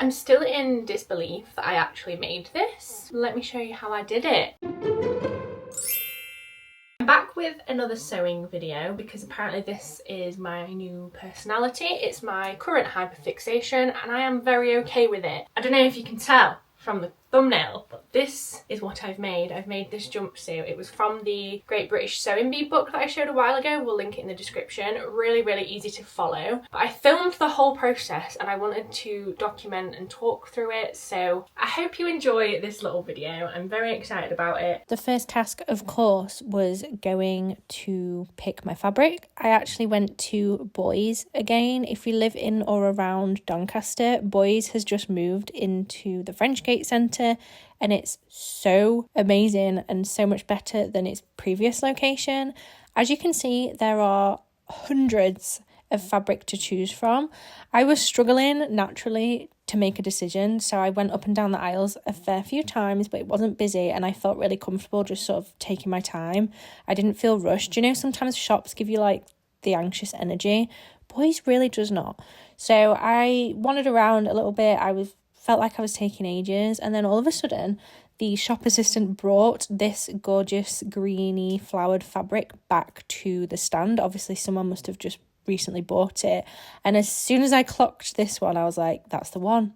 I'm still in disbelief that I actually made this. Let me show you how I did it. I'm back with another sewing video because apparently this is my new personality. It's my current hyper-fixation and I am very okay with it. I don't know if you can tell from the thumbnail, but this is what I've made. I've made this jumpsuit. It was from the Great British Sewing Bee book that I showed a while ago. We'll link it in the description. Really, really easy to follow. But I filmed the whole process and I wanted to document and talk through it. So I hope you enjoy this little video. I'm very excited about it. The first task, of course, was going to pick my fabric. I actually went to Boys again. If you live in or around Doncaster, Boys has just moved into the French Gate Centre and it's so amazing and so much better than its previous location. As you can see, there are hundreds of fabric to choose from. I was struggling naturally to make a decision, so I went up and down the aisles a fair few times, but it wasn't busy and I felt really comfortable just sort of taking my time. I didn't feel rushed. You know, sometimes shops give you like the anxious energy. Boys really does not. So I wandered around a little bit. Felt like I was taking ages, and then all of a sudden the shop assistant brought this gorgeous greeny flowered fabric back to the stand. Obviously someone must have just recently bought it, and as soon as I clocked this one I was like, that's the one.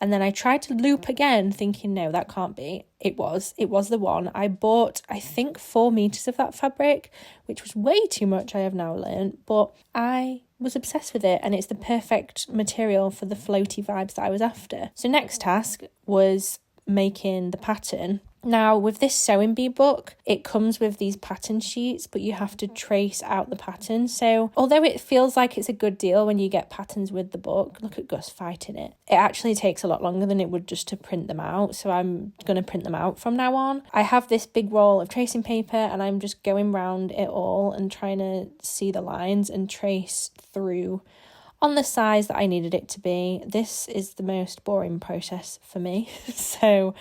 And then I tried to loop again thinking, no, that can't be. It was the one. I bought, I think, 4 meters of that fabric, which was way too much, I have now learned, but I was obsessed with it and it's the perfect material for the floaty vibes that I was after. So next task was making the pattern. Now with this Sewing Bee book, it comes with these pattern sheets, but you have to trace out the pattern. So although it feels like it's a good deal when you get patterns with the book, look at Gus fighting it. It actually takes a lot longer than it would just to print them out. So I'm going to print them out from now on. I have this big roll of tracing paper and I'm just going round it all and trying to see the lines and trace through on the size that I needed it to be. This is the most boring process for me. So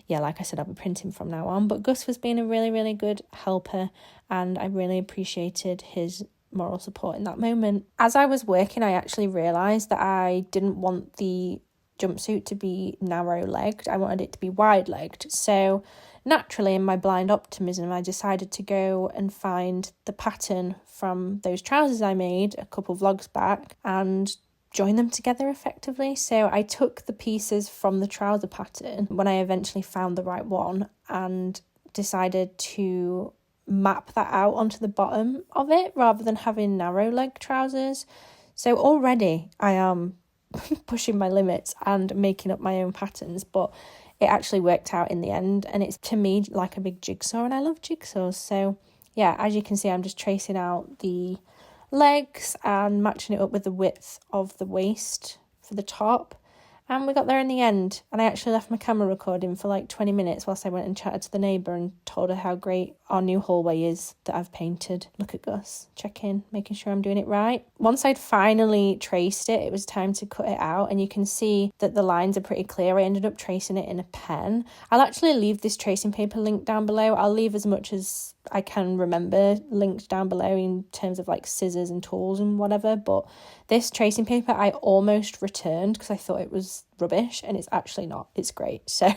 yeah, like I said, I'll be printing from now on. But Gus was being a really, really good helper and I really appreciated his moral support in that moment. As I was working, I actually realised that I didn't want the jumpsuit to be narrow-legged. I wanted it to be wide-legged. So naturally, in my blind optimism, I decided to go and find the pattern from those trousers I made a couple vlogs back and join them together effectively. So I took the pieces from the trouser pattern when I eventually found the right one and decided to map that out onto the bottom of it rather than having narrow leg trousers. So already I am pushing my limits and making up my own patterns, but it actually worked out in the end and it's to me like a big jigsaw and I love jigsaws. So yeah, as you can see, I'm just tracing out the legs and matching it up with the width of the waist for the top. And we got there in the end. And I actually left my camera recording for like 20 minutes whilst I went and chatted to the neighbour and told her how great our new hallway is that I've painted. Look at Gus, check in, making sure I'm doing it right. Once I'd finally traced it, it was time to cut it out. And you can see that the lines are pretty clear. I ended up tracing it in a pen. I'll actually leave this tracing paper linked down below. I'll leave as much as I can remember linked down below in terms of like scissors and tools and whatever, but this tracing paper I almost returned because I thought it was rubbish and it's actually not. It's great. So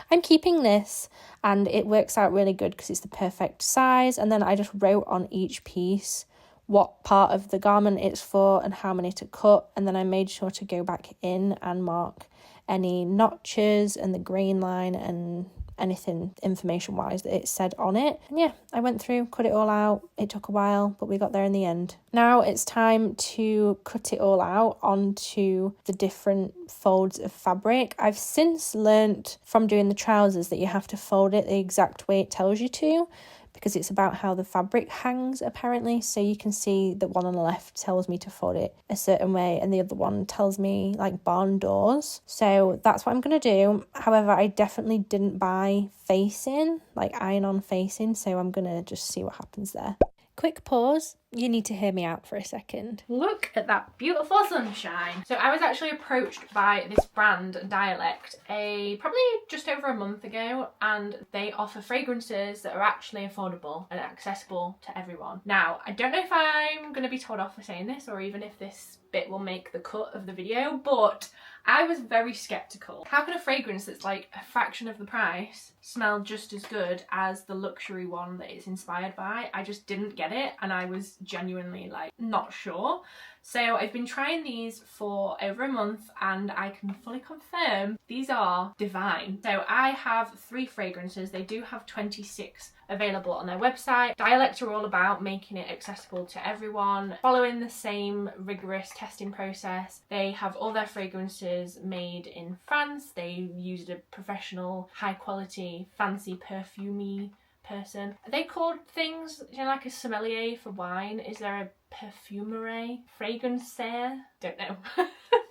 I'm keeping this and it works out really good because it's the perfect size. And then I just wrote on each piece what part of the garment it's for and how many to cut, and then I made sure to go back in and mark any notches and the grain line and anything information wise that it said on it. And yeah, I went through, cut it all out. It took a while, but we got there in the end. Now it's time to cut it all out onto the different folds of fabric. I've since learnt from doing the trousers that you have to fold it the exact way it tells you to, because it's about how the fabric hangs apparently. So you can see that one on the left tells me to fold it a certain way and the other one tells me like barn doors. So that's what I'm going to do. However, I definitely didn't buy facing, like iron-on facing, so I'm going to just see what happens there. Quick pause. You need to hear me out for a second. Look at that beautiful sunshine. So I was actually approached by this brand Dialect probably just over a month ago, and they offer fragrances that are actually affordable and accessible to everyone. Now, I don't know if I'm going to be told off for saying this or even if this bit will make the cut of the video, but I was very skeptical. How can a fragrance that's like a fraction of the price smell just as good as the luxury one that it's inspired by? I just didn't get it, and I was genuinely like not sure. So I've been trying these for over a month, and I can fully confirm these are divine. So I have 3 fragrances. They do have 26 available on their website. Dialect are all about making it accessible to everyone, following the same rigorous testing process. They have all their fragrances made in France. They used a professional, high quality, fancy perfumey person. Are they called things, you know, like a sommelier for wine? Is there a perfumerie? Fragrancer? Don't know.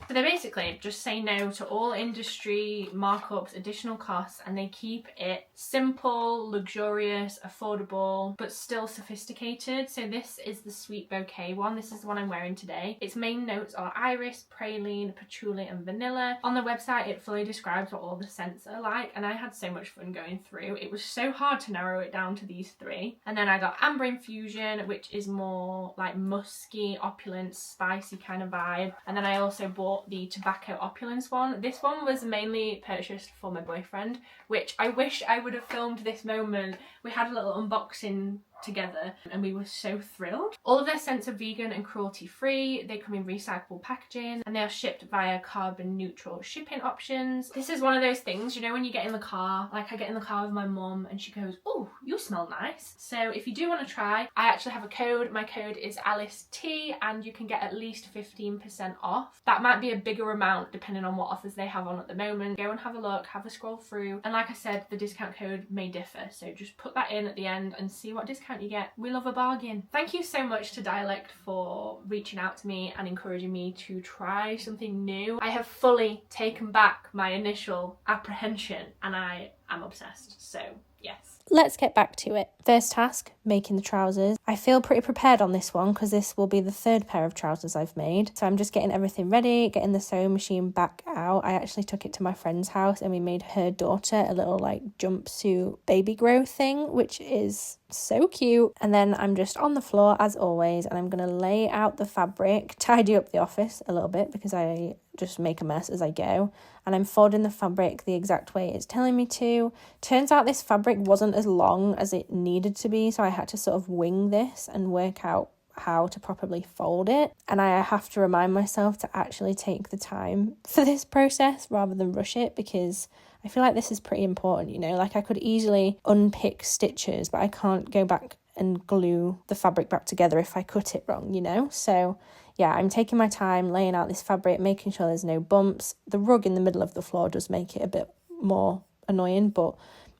So they basically just say no to all industry markups, additional costs, and they keep it simple, luxurious, affordable, but still sophisticated. So this is the Sweet Bouquet one. This is the one I'm wearing today. Its main notes are iris, praline, patchouli, and vanilla. On the website, it fully describes what all the scents are like, and I had so much fun going through. It was so hard to narrow it down to these 3. And then I got Amber Infusion, which is more like musky, opulent, spicy kind of vibe. And then I also bought the Tobacco Opulence one. This one was mainly purchased for my boyfriend, which I wish I would have filmed this moment. We had a little unboxing together and we were so thrilled. All of their scents are vegan and cruelty free. They come in recyclable packaging and they are shipped via carbon neutral shipping options. This is one of those things, you know, when you get in the car, like I get in the car with my mum and she goes, "Oh, you smell nice." So if you do want to try, I actually have a code. My code is Alice T, and you can get at least 15% off. That might be a bigger amount depending on what offers they have on at the moment. Go and have a look, have a scroll through, and like I said, the discount code may differ, so just put that in at the end and see what discount you get. We love a bargain. Thank you so much to Dialect for reaching out to me and encouraging me to try something new. I have fully taken back my initial apprehension and I am obsessed, so yes. Let's get back to it. First task, making the trousers. I feel pretty prepared on this one because this will be the 3rd pair of trousers I've made. So I'm just getting everything ready, getting the sewing machine back out. I actually took it to my friend's house and we made her daughter a little like jumpsuit baby grow thing, which is so cute. And then I'm just on the floor as always, and I'm going to lay out the fabric, tidy up the office a little bit because I just make a mess as I go, and I'm folding the fabric the exact way it's telling me to. Turns out this fabric wasn't as long as it needed to be, so I had to sort of wing this and work out how to properly fold it, and I have to remind myself to actually take the time for this process rather than rush it, because I feel like this is pretty important, you know, like I could easily unpick stitches, but I can't go back and glue the fabric back together if I cut it wrong, you know. So yeah, I'm taking my time laying out this fabric, making sure there's no bumps. The rug in the middle of the floor does make it a bit more annoying, but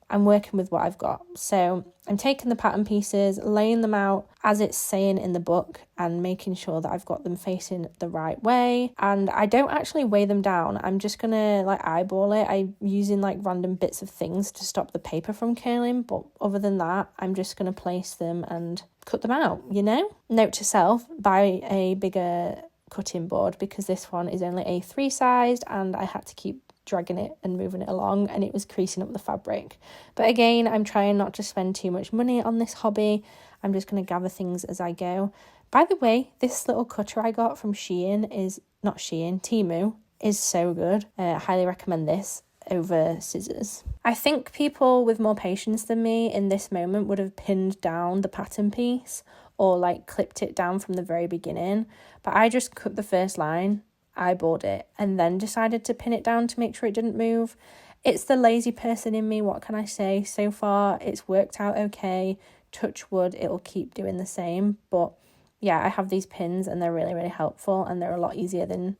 I'm working with what I've got. So I'm taking the pattern pieces, laying them out as it's saying in the book, and making sure that I've got them facing the right way. And I don't actually weigh them down. I'm just gonna like eyeball it. I'm using like random bits of things to stop the paper from curling, but other than that, I'm just gonna place them and cut them out, you know? Note to self, buy a bigger cutting board because this one is only A3 sized and I had to keep dragging it and moving it along and it was creasing up the fabric. But again, I'm trying not to spend too much money on this hobby. I'm just going to gather things as I go. By the way, this little cutter I got from Temu is so good. I highly recommend this over scissors. I think people with more patience than me in this moment would have pinned down the pattern piece or like clipped it down from the very beginning, but I just cut the first line, eyeballed it, and then decided to pin it down to make sure it didn't move. It's the lazy person in me, what can I say? So far it's worked out okay. Touch wood, it'll keep doing the same. But yeah, I have these pins and they're really, really helpful, and they're a lot easier than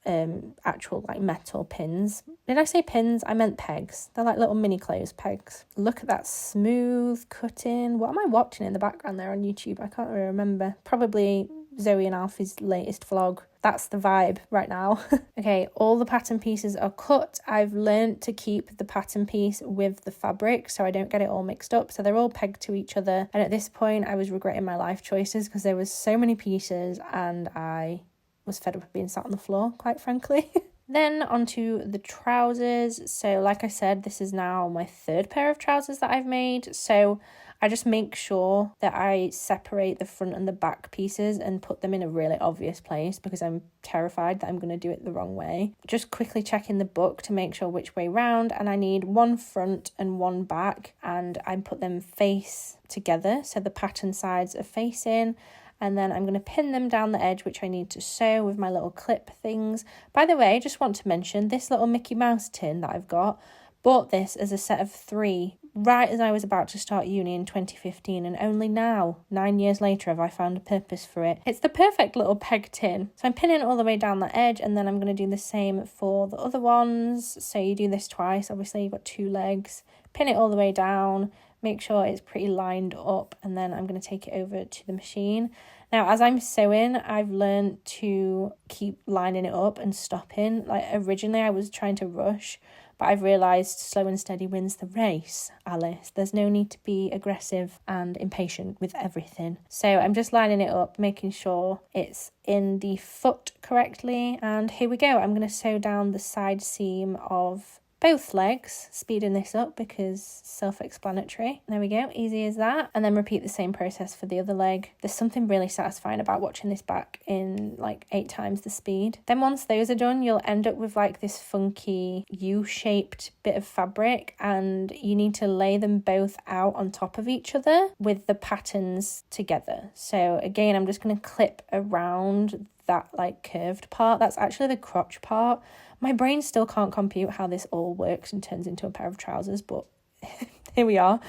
actual like metal pins. Did I say pins? I meant pegs. They're like little mini clothes pegs. Look at that smooth cutting. What am I watching in the background there on YouTube? I can't really remember. Probably Zoe and Alfie's latest vlog. That's the vibe right now. Okay, all the pattern pieces are cut. I've learned to keep the pattern piece with the fabric so I don't get it all mixed up. So they're all pegged to each other. And at this point, I was regretting my life choices because there was so many pieces and I was fed up of being sat on the floor, quite frankly. Then onto the trousers. So like I said, this is now my third pair of trousers that I've made. So I just make sure that I separate the front and the back pieces and put them in a really obvious place because I'm terrified that I'm going to do it the wrong way. Just quickly check in the book to make sure which way round, and I need one front and one back, and I put them face together so the pattern sides are facing. And then I'm going to pin them down the edge, which I need to sew with my little clip things. By the way, just want to mention this little Mickey Mouse tin that I've got. Bought this as a set of 3 right as I was about to start uni in 2015, and only now, 9 years later, have I found a purpose for it. It's the perfect little peg tin. So I'm pinning it all the way down the edge, and then I'm going to do the same for the other ones. So you do this twice. Obviously, you've got 2 legs. Pin it all the way down. Make sure it's pretty lined up, and then I'm going to take it over to the machine. Now, as I'm sewing, I've learned to keep lining it up and stopping. Like, originally I was trying to rush, but I've realised slow and steady wins the race, Alice. There's no need to be aggressive and impatient with everything. So I'm just lining it up, making sure it's in the foot correctly. And here we go. I'm going to sew down the side seam of both legs, speeding this up because self-explanatory. There we go, easy as that. And then repeat the same process for the other leg. There's something really satisfying about watching this back in like 8 times the speed. Then once those are done, you'll end up with like this funky U-shaped bit of fabric, and you need to lay them both out on top of each other with the patterns together. So again, I'm just going to clip around that like curved part. That's actually the crotch part. My brain still can't compute how this all works and turns into a pair of trousers, but here we are.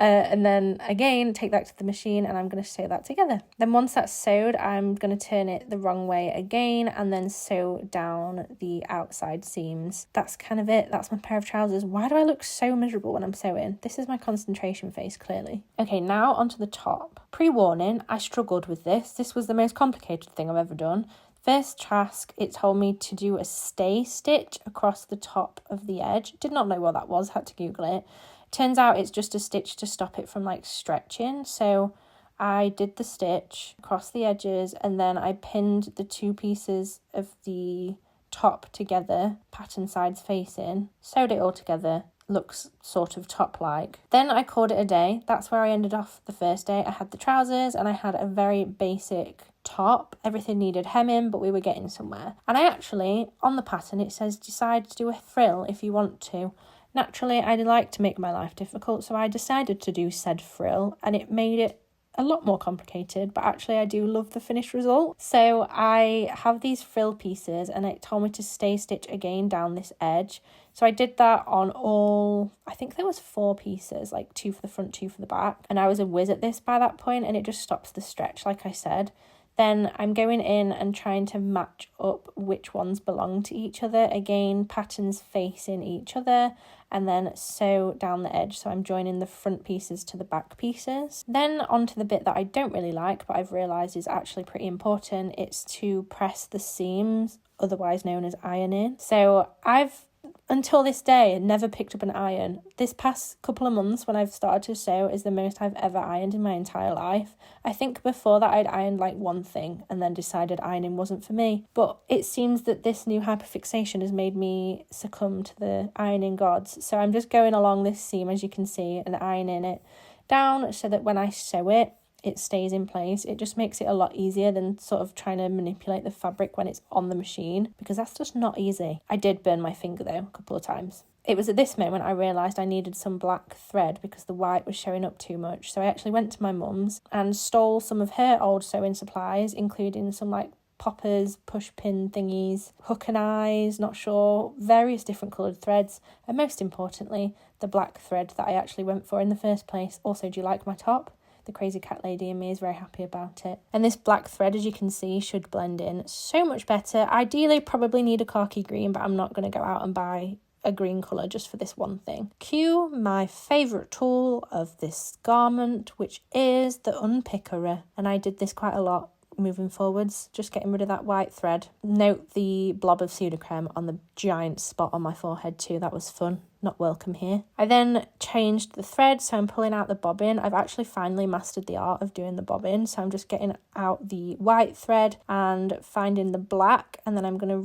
And then again, take that to the machine, and I'm going to sew that together. Then once that's sewed, I'm going to turn it the wrong way again and then sew down the outside seams. That's kind of it. That's my pair of trousers. Why do I look so miserable when I'm sewing? This is my concentration face, clearly. Okay, now onto the top. Pre-warning, I struggled with this. This was the most complicated thing I've ever done. First task, it told me to do a stay stitch across the top of the edge. Did not know what that was, had to Google it. Turns out it's just a stitch to stop it from like stretching. So I did the stitch across the edges, and then I pinned the 2 pieces of the top together, pattern sides facing, sewed it all together. Looks sort of top-like. Then I called it a day. That's where I ended off the first day. I had the trousers and I had a very basic top. Everything needed hemming, but we were getting somewhere. And I actually, on the pattern, it says decide to do a frill if you want to. Naturally, I'd like to make my life difficult, so I decided to do said frill, and it made it a lot more complicated, but actually I do love the finished result. So I have these frill pieces, and it told me to stay stitch again down this edge. So I did that on all, I think there was 4 pieces, like 2 for the front, 2 for the back. And I was a whiz at this by that point, and it just stops the stretch, like I said. Then I'm going in and trying to match up which ones belong to each other. Again, patterns facing each other, and then sew down the edge. So I'm joining the front pieces to the back pieces. Then onto the bit that I don't really like, but I've realised is actually pretty important. It's to press the seams, otherwise known as ironing. So I've, until this day, never picked up an iron. This past couple of months when I've started to sew is the most I've ever ironed in my entire life. I think before that I'd ironed like one thing and then decided ironing wasn't for me. But it seems that this new hyper-fixation has made me succumb to the ironing gods. So I'm just going along this seam, as you can see, and ironing it down so that when I sew it, it stays in place. It just makes it a lot easier than sort of trying to manipulate the fabric when it's on the machine, because that's just not easy. I did burn my finger though a couple of times. It was at this moment I realised I needed some black thread because the white was showing up too much. So I actually went to my mum's and stole some of her old sewing supplies, including some like poppers, push pin thingies, hook and eyes, not sure, various different coloured threads, and most importantly, the black thread that I actually went for in the first place. Also, do you like my top? The crazy cat lady in me is very happy about it. And this black thread, as you can see, should blend in so much better. Ideally, probably need a khaki green, but I'm not going to go out and buy a green colour just for this one thing. Cue my favourite tool of this garment, which is the unpickerer. And I did this quite a lot moving forwards, just getting rid of that white thread. Note the blob of pseudocreme on the giant spot on my forehead too. That was fun. Not welcome here. I then changed the thread, so I'm pulling out the bobbin. I've actually finally mastered the art of doing the bobbin, so I'm just getting out the white thread and finding the black, and then I'm going to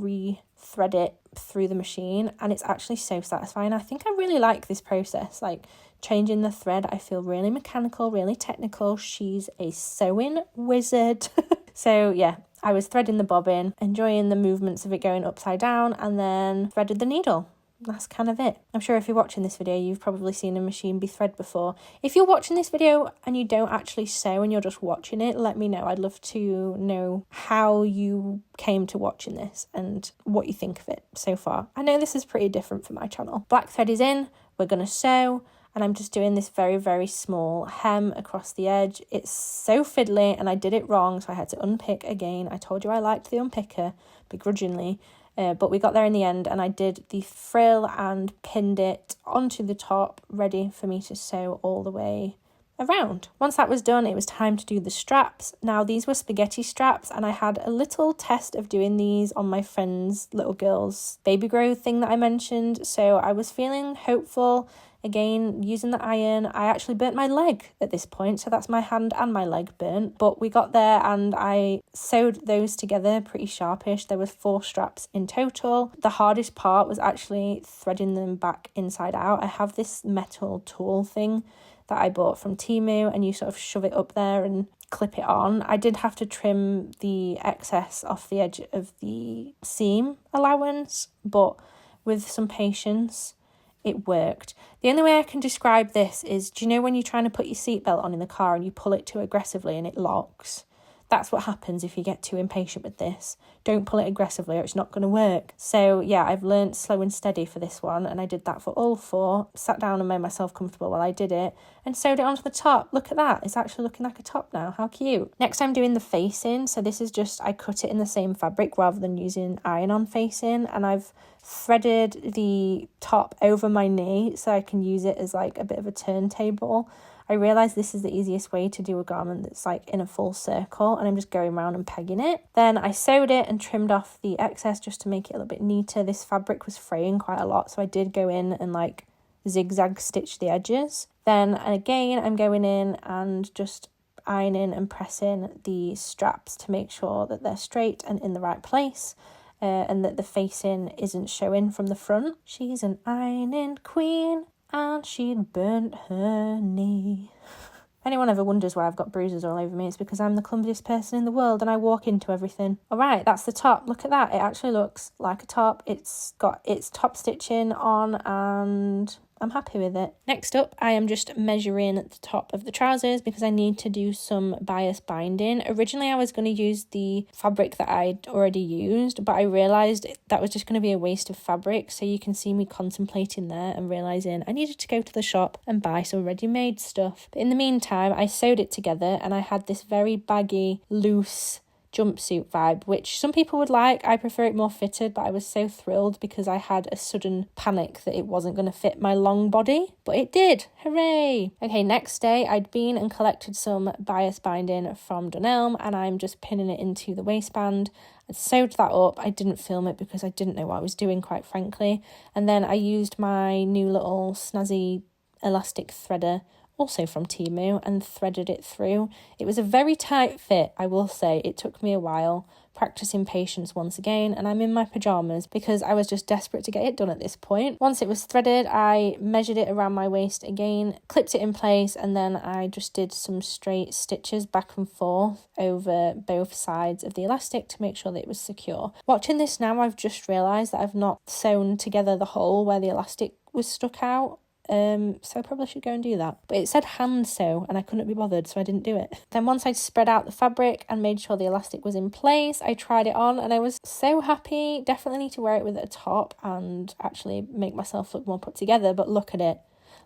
thread it through the machine, and it's actually so satisfying. I think I really like this process, like changing the thread. I feel really mechanical, really technical. She's a sewing wizard. So yeah, I was threading the bobbin, enjoying the movements of it going upside down, and then threaded the needle. That's kind of it. I'm sure if you're watching this video, you've probably seen a machine be thread before. If you're watching this video and you don't actually sew and you're just watching it, let me know. I'd love to know how you came to watching this and what you think of it so far. I know this is pretty different for my channel. Black thread is in, we're going to sew, and I'm just doing this very, very small hem across the edge. It's so fiddly and I did it wrong, so I had to unpick again. I told you I liked the unpicker, begrudgingly. But we got there in the end, and I did the frill and pinned it onto the top, ready for me to sew all the way around. Once that was done, it was time to do the straps. Now, these were spaghetti straps, and I had a little test of doing these on my friend's little girl's baby grow thing that I mentioned, so I was feeling hopeful. Again, using the iron, I actually burnt my leg at this point, so that's my hand and my leg burnt. But we got there and I sewed those together pretty sharpish. There was 4 straps in total. The hardest part was actually threading them back inside out. I have this metal tool thing that I bought from Temu, and you sort of shove it up there and clip it on. I did have to trim the excess off the edge of the seam allowance, but with some patience, it worked. The only way I can describe this is, do you know when you're trying to put your seatbelt on in the car and you pull it too aggressively and it locks? That's what happens if you get too impatient with this. Don't pull it aggressively or it's not going to work. So yeah, I've learnt slow and steady for this one, and I did that for all 4. Sat down and made myself comfortable while I did it and sewed it onto the top. Look at that. It's actually looking like a top now. How cute. Next, I'm doing the facing. So this is just, I cut it in the same fabric rather than using iron-on facing, and I've threaded the top over my knee so I can use it as like a bit of a turntable. I realised this is the easiest way to do a garment that's like in a full circle, and I'm just going around and pegging it. Then I sewed it and trimmed off the excess just to make it a little bit neater. This fabric was fraying quite a lot, so I did go in and like zigzag stitch the edges. Then again, I'm going in and just ironing and pressing the straps to make sure that they're straight and in the right place. And that the facing isn't showing from the front. She's an ironing queen and she'd burnt her knee. If anyone ever wonders why I've got bruises all over me, it's because I'm the clumsiest person in the world and I walk into everything. Alright, that's the top. Look at that. It actually looks like a top. It's got its top stitching on and I'm happy with it. Next up, I am just measuring the top of the trousers because I need to do some bias binding. Originally, I was going to use the fabric that I'd already used, but I realised that was just going to be a waste of fabric. So you can see me contemplating there and realising I needed to go to the shop and buy some ready-made stuff. But in the meantime, I sewed it together and I had this very baggy, loose jumpsuit vibe, which some people would like. I prefer it more fitted, but I was so thrilled because I had a sudden panic that it wasn't going to fit my long body, but it did. Hooray! Okay, next day I'd been and collected some bias binding from Dunelm, and I'm just pinning it into the waistband. I sewed that up. I didn't film it because I didn't know what I was doing, quite frankly, and then I used my new little snazzy elastic threader, also from Temu, and threaded it through. It was a very tight fit, I will say. It took me a while, practicing patience once again, and I'm in my pyjamas because I was just desperate to get it done at this point. Once it was threaded, I measured it around my waist again, clipped it in place, and then I just did some straight stitches back and forth over both sides of the elastic to make sure that it was secure. Watching this now, I've just realised that I've not sewn together the hole where the elastic was stuck out. So I probably should go and do that. But it said hand sew and I couldn't be bothered, so I didn't do it. Then once I'd spread out the fabric and made sure the elastic was in place, I tried it on and I was so happy. Definitely need to wear it with a top and actually make myself look more put together, but look at it.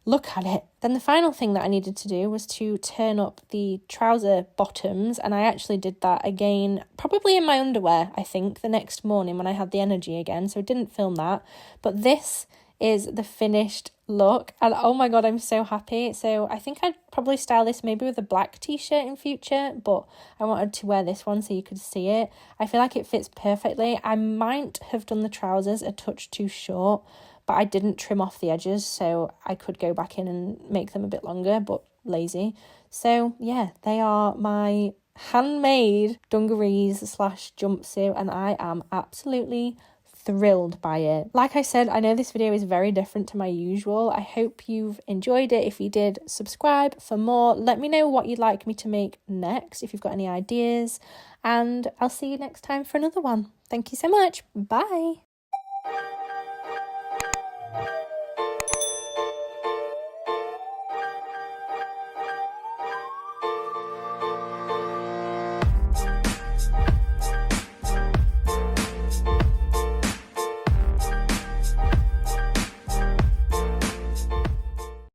Look at it. Then the final thing that I needed to do was to turn up the trouser bottoms, and I actually did that again, probably in my underwear, I think, the next morning when I had the energy again, so I didn't film that. But this is the finished look, and oh my god, I'm so happy. So I think I'd probably style this maybe with a black t-shirt in future, but I wanted to wear this one so you could see it. I feel like it fits perfectly. I might have done the trousers a touch too short, but I didn't trim off the edges, so I could go back in and make them a bit longer, but lazy. So yeah, they are my handmade dungarees / jumpsuit, and I am absolutely thrilled by it. Like I said, I know this video is very different to my usual. I hope you've enjoyed it. If you did, subscribe for more. Let me know what you'd like me to make next, if you've got any ideas, and I'll see you next time for another one. Thank you so much. Bye.